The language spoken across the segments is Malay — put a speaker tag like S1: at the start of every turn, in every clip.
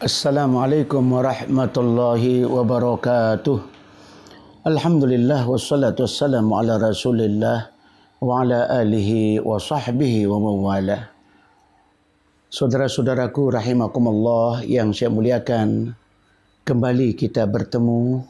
S1: Assalamualaikum warahmatullahi wabarakatuh. Alhamdulillah wassalatu wassalamu ala Rasulillah wa ala alihi wa sahbihi wa mawala. Saudara-saudaraku rahimakumullah yang saya muliakan, kembali kita bertemu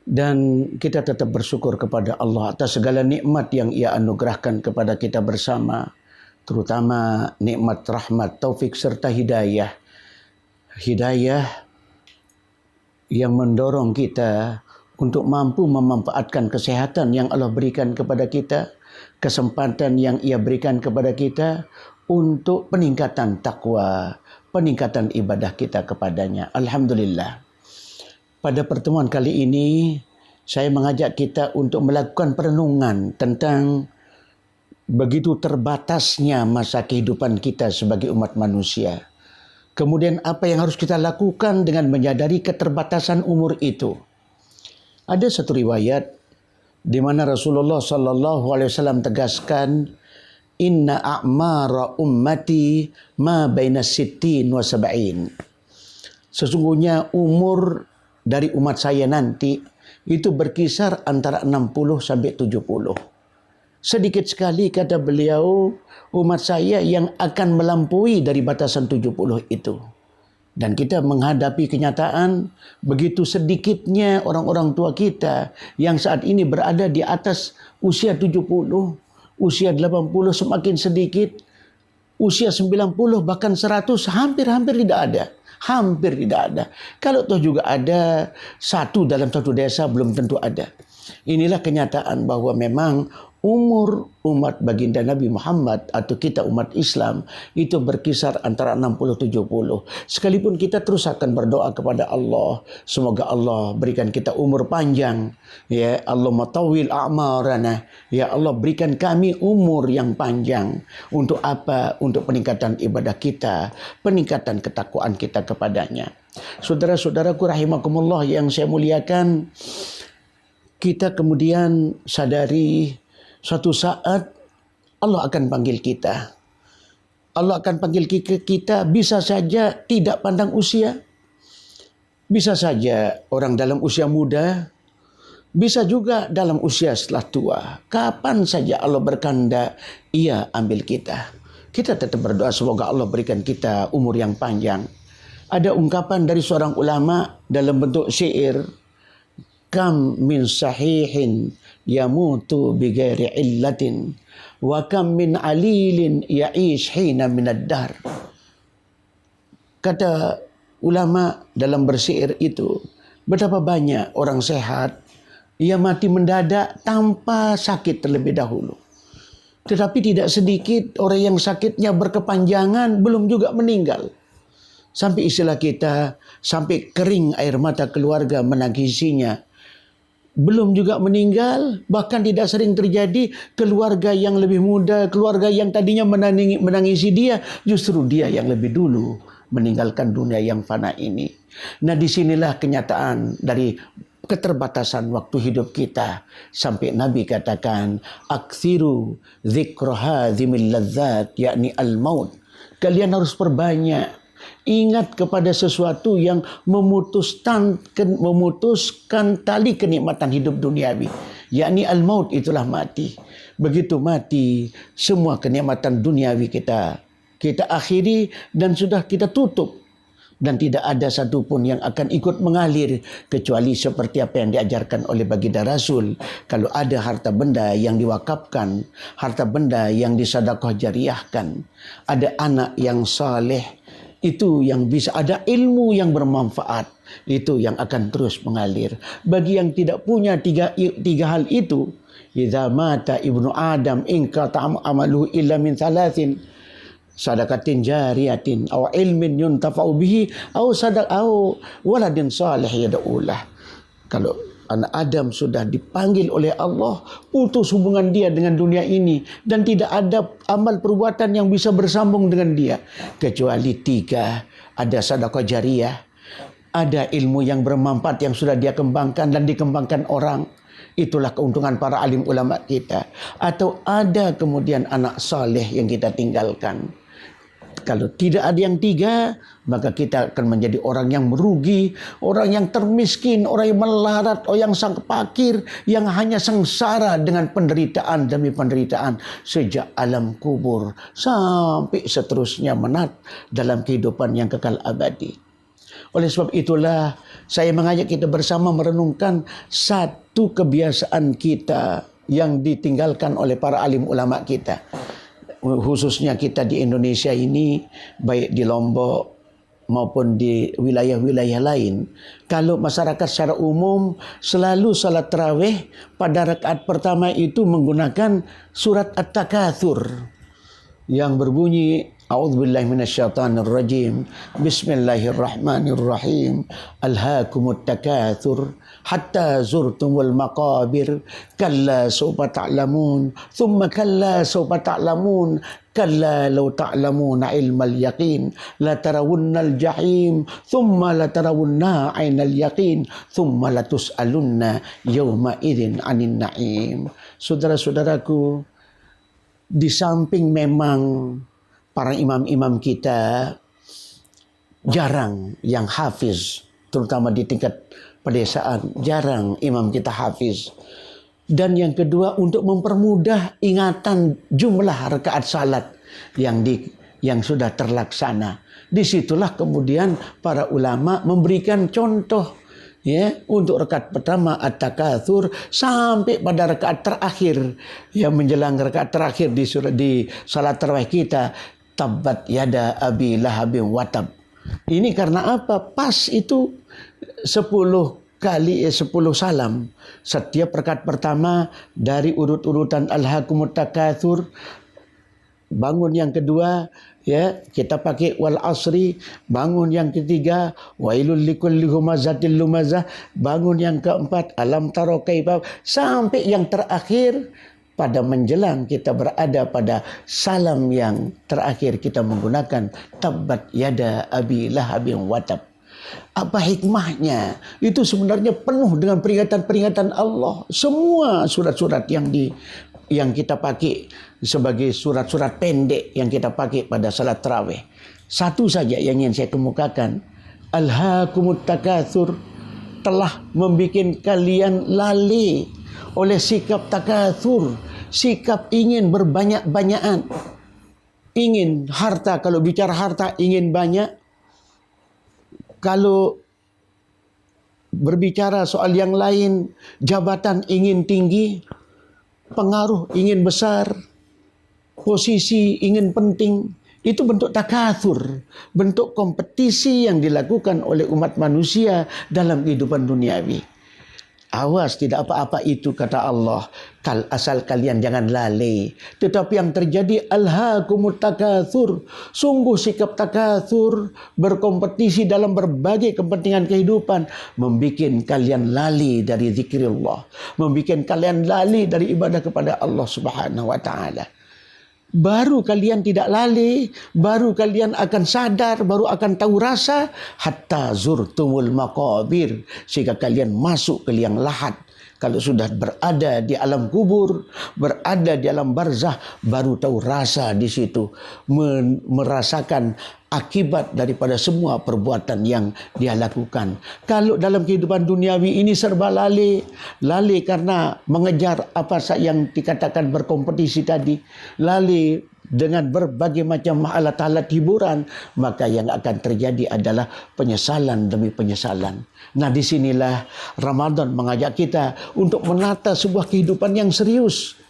S1: dan kita tetap bersyukur kepada Allah atas segala nikmat yang Ia anugerahkan kepada kita bersama, terutama nikmat rahmat, taufik serta hidayah. Hidayah yang mendorong kita untuk mampu memanfaatkan kesehatan yang Allah berikan kepada kita, kesempatan yang Ia berikan kepada kita untuk peningkatan takwa, peningkatan ibadah kita kepadanya. Alhamdulillah. Pada pertemuan kali ini, saya mengajak kita untuk melakukan perenungan tentang begitu terbatasnya masa kehidupan kita sebagai umat manusia. Kemudian apa yang harus kita lakukan dengan menyadari keterbatasan umur itu. Ada satu riwayat di mana Rasulullah sallallahu alaihi wasallam tegaskan, inna a'mara ummati ma baina sittin wa sab'in. Sesungguhnya umur dari umat saya nanti itu berkisar antara 60 sampai 70. Sedikit sekali, kata beliau, umat saya yang akan melampaui dari batasan 70 itu. Dan kita menghadapi kenyataan begitu sedikitnya orang-orang tua kita yang saat ini berada di atas usia 70, usia 80 semakin sedikit, usia 90 bahkan 100 hampir tidak ada. Hampir tidak ada. Kalau toh juga ada, satu dalam satu desa belum tentu ada. Inilah kenyataan bahwa memang umur umat baginda Nabi Muhammad atau kita umat Islam itu berkisar antara 60-70. Sekalipun kita terus akan berdoa kepada Allah, semoga Allah berikan kita umur panjang. Ya Allah matawil a'marana. Ya Allah berikan kami umur yang panjang. Untuk apa? Untuk peningkatan ibadah kita, peningkatan ketakwaan kita kepadanya. Saudara-saudaraku rahimakumullah yang saya muliakan, kita kemudian sadari suatu saat Allah akan panggil kita. Allah akan panggil kita, bisa saja tidak pandang usia. Bisa saja orang dalam usia muda, bisa juga dalam usia setelah tua. Kapan saja Allah berkehendak, Ia ambil kita. Kita tetap berdoa semoga Allah berikan kita umur yang panjang. Ada ungkapan dari seorang ulama dalam bentuk syair, kam min sahihin yamutu bighairi illatin wa kam min alilin ya'ish hina minad dahr. Kata ulama dalam bersyair itu, betapa banyak orang sehat ia mati mendadak tanpa sakit terlebih dahulu. Tetapi tidak sedikit orang yang sakitnya berkepanjangan belum juga meninggal. Sampai istilah kita, sampai kering air mata keluarga menangisinya. Belum juga meninggal, bahkan tidak sering terjadi keluarga yang lebih muda, keluarga yang tadinya menangisi dia, justru dia yang lebih dulu meninggalkan dunia yang fana ini. Nah, disinilah kenyataan dari keterbatasan waktu hidup kita. Sampai Nabi katakan, akthiru dzikra hadzimil ladzat, yakni al-maut. Kalian harus perbanyak ingat kepada sesuatu yang memutuskan tali kenikmatan hidup duniawi, yakni al-maut, itulah mati. Begitu mati, semua kenikmatan duniawi kita akhiri dan sudah kita tutup, dan tidak ada satupun yang akan ikut mengalir kecuali seperti apa yang diajarkan oleh baginda Rasul. Kalau ada harta benda yang diwakafkan, harta benda yang disedekah jariahkan, ada anak yang saleh, itu yang bisa, ada ilmu yang bermanfaat, itu yang akan terus mengalir. Bagi yang tidak punya tiga hal itu, idza mata ibnu adam inqata amaluhu illa min thalathin, sadaqatin jariyatin aw ilmin yuntafa'u bihi aw waladin salih yad'ulah. Kalau anak Adam sudah dipanggil oleh Allah, putus hubungan dia dengan dunia ini dan tidak ada amal perbuatan yang bisa bersambung dengan dia kecuali tiga. Ada sedekah jariyah, ada ilmu yang bermanfaat yang sudah dia kembangkan dan dikembangkan orang. Itulah keuntungan para alim ulama kita. Atau ada kemudian anak saleh yang kita tinggalkan. Kalau tidak ada yang tiga, maka kita akan menjadi orang yang merugi, orang yang termiskin, orang yang melarat, orang yang sang fakir, yang hanya sengsara dengan penderitaan demi penderitaan sejak alam kubur sampai seterusnya menat dalam kehidupan yang kekal abadi. Oleh sebab itulah saya mengajak kita bersama merenungkan satu kebiasaan kita yang ditinggalkan oleh para alim ulama kita. Khususnya kita di Indonesia ini, baik di Lombok maupun di wilayah-wilayah lain, kalau masyarakat secara umum selalu salat tarawih pada rakaat pertama itu menggunakan surat At-Takatsur yang berbunyi A'udzubillahi minasyaitonirrajim. Bismillahirrahmanirrahim. Alhaakumut takatsur hatta zurtumul maqabir. Kalla sawfa ta'lamun. Thumma kalla sawfa ta'lamun. Kalla law ta'lamuna ilmal yaqin la tarawunnal jahim thumma la tarawunna 'ainal yaqin thumma la tus'alunna yawma idzin 'anin na'im. Saudara-saudaraku, di samping memang para imam-imam kita jarang yang hafiz, terutama di tingkat pedesaan, jarang imam kita hafiz. Dan yang kedua, untuk mempermudah ingatan jumlah rakaat salat yang sudah terlaksana. Disitulah kemudian para ulama memberikan contoh, ya, untuk rakaat pertama At-Takatsur sampai pada rakaat terakhir, yang menjelang rakaat terakhir di salat tarawih kita, Tabbat yada abi lahabin watab. Ini karena apa? Pas itu 10 salam. Setiap rakaat pertama dari urut-urutan Alhaakumut Takatsur. Bangun yang kedua, ya, kita pakai wal asri. Bangun yang ketiga, wailul likulli humazatil lumazah. Bangun yang keempat, alam tara kaifa, sampai yang terakhir pada menjelang kita berada pada salam yang terakhir kita menggunakan Tabbat yada abi lahabin watab. Apa hikmahnya? Itu sebenarnya penuh dengan peringatan-peringatan Allah. Semua surat-surat yang kita pakai sebagai surat-surat pendek yang kita pakai pada salat tarawih. Satu saja yang ingin saya kemukakan. Alhaakumut takatsur telah membuat kalian lalai oleh sikap takatsur, sikap ingin berbanyak-banyakan. Ingin harta, kalau bicara harta ingin banyak. Kalau berbicara soal yang lain, jabatan ingin tinggi, pengaruh ingin besar, posisi ingin penting. Itu bentuk takatsur, bentuk kompetisi yang dilakukan oleh umat manusia dalam kehidupan duniawi. Awas, tidak apa-apa itu, kata Allah. Asal kalian jangan lalai. Tetapi yang terjadi alhaakumut takatsur. Sungguh sikap takatsur, berkompetisi dalam berbagai kepentingan kehidupan, membuat kalian lalai dari zikrillah, membuat kalian lalai dari ibadah kepada Allah Subhanahu wa taala. Baru kalian tidak lalai, baru kalian akan sadar, baru akan tahu rasa hatta zurtumul maqabir, sehingga kalian masuk ke liang lahat. Kalau sudah berada di alam kubur, berada di alam barzah, baru tahu rasa di situ, merasakan akibat daripada semua perbuatan yang dia lakukan. Kalau dalam kehidupan duniawi ini serba lalai karena mengejar apa yang dikatakan berkompetisi tadi, lalai dengan berbagai macam alat-alat hiburan, maka yang akan terjadi adalah penyesalan demi penyesalan. Nah, disinilah Ramadan mengajak kita untuk menata sebuah kehidupan yang serius,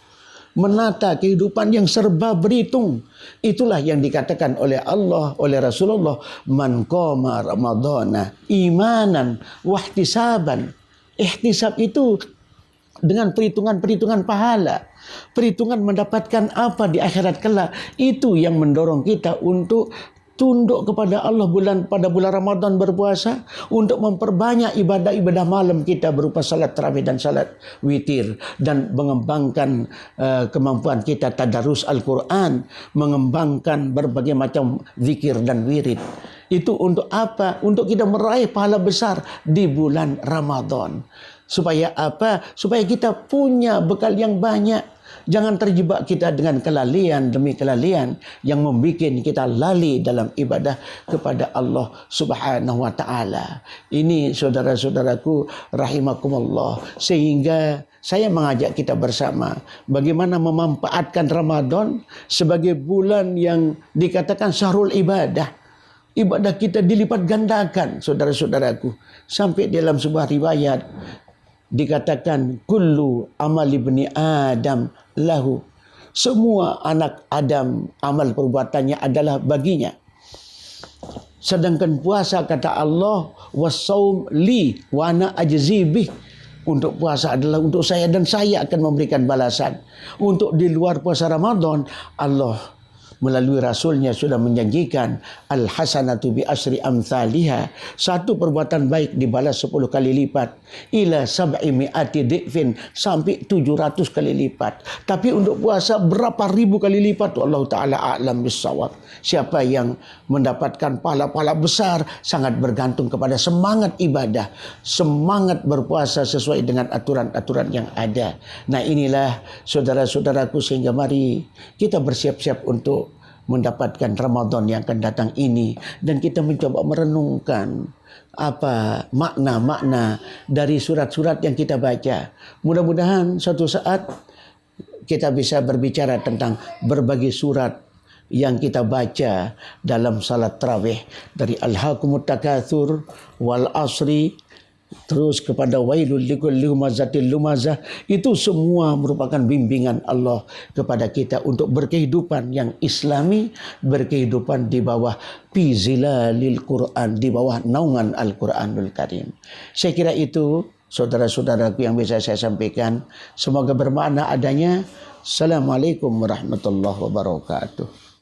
S1: menata kehidupan yang serba berhitung. Itulah yang dikatakan oleh Allah, oleh Rasulullah, man qama ramadhana imanan wahtisaban. Ihtisab itu dengan perhitungan-perhitungan pahala, perhitungan mendapatkan apa di akhirat kelak. Itu yang mendorong kita untuk tunduk kepada Allah pada bulan Ramadan berpuasa, untuk memperbanyak ibadah-ibadah malam kita berupa salat tarawih dan salat witir, dan mengembangkan kemampuan kita tadarus Al-Quran, mengembangkan berbagai macam zikir dan wirid. Itu untuk apa? Untuk kita meraih pahala besar di bulan Ramadan. Supaya apa? Supaya kita punya bekal yang banyak. Jangan terjebak kita dengan kelalaian demi kelalaian yang membuat kita lalai dalam ibadah kepada Allah Subhanahu wa taala. Ini saudara-saudaraku rahimakumullah, sehingga saya mengajak kita bersama bagaimana memanfaatkan Ramadan sebagai bulan yang dikatakan syahrul ibadah. Ibadah kita dilipat gandakan, saudara-saudaraku. Sampai dalam sebuah riwayat dikatakan kullu amal ibni Adam lahu. Semua anak Adam amal perbuatannya adalah baginya. Sedangkan puasa kata Allah wasaum li wa ana ajzi bih. Untuk puasa adalah untuk saya dan saya akan memberikan balasan. Untuk di luar puasa Ramadan, Allah melalui Rasulnya sudah menjanjikan al-hasanatu bi asri amthaliha. Satu perbuatan baik dibalas 10 kali lipat. Ila sab'i mi'ati di'fin. Sampai 700 kali lipat. Tapi untuk puasa berapa ribu kali lipat? Allah Ta'ala a'lam bissawab. Siapa yang mendapatkan pahala-pahala besar sangat bergantung kepada semangat ibadah. Semangat berpuasa sesuai dengan aturan-aturan yang ada. Nah inilah saudara-saudaraku, sehingga mari kita bersiap-siap untuk mendapatkan Ramadan yang akan datang ini, dan kita mencoba merenungkan apa makna-makna dari surat-surat yang kita baca. Mudah-mudahan suatu saat kita bisa berbicara tentang berbagai surat yang kita baca dalam salat tarawih, dari Alhaakumut Takatsur wal Asri terus kepada wailul likulli humazatil lumazah. Itu semua merupakan bimbingan Allah kepada kita untuk berkehidupan yang islami, berkehidupan di bawah fizilalil Quran, di bawah naungan Al-Quranul Karim. Saya kira itu saudara-saudaraku yang bisa saya sampaikan. Semoga bermakna adanya. Assalamualaikum warahmatullahi wabarakatuh.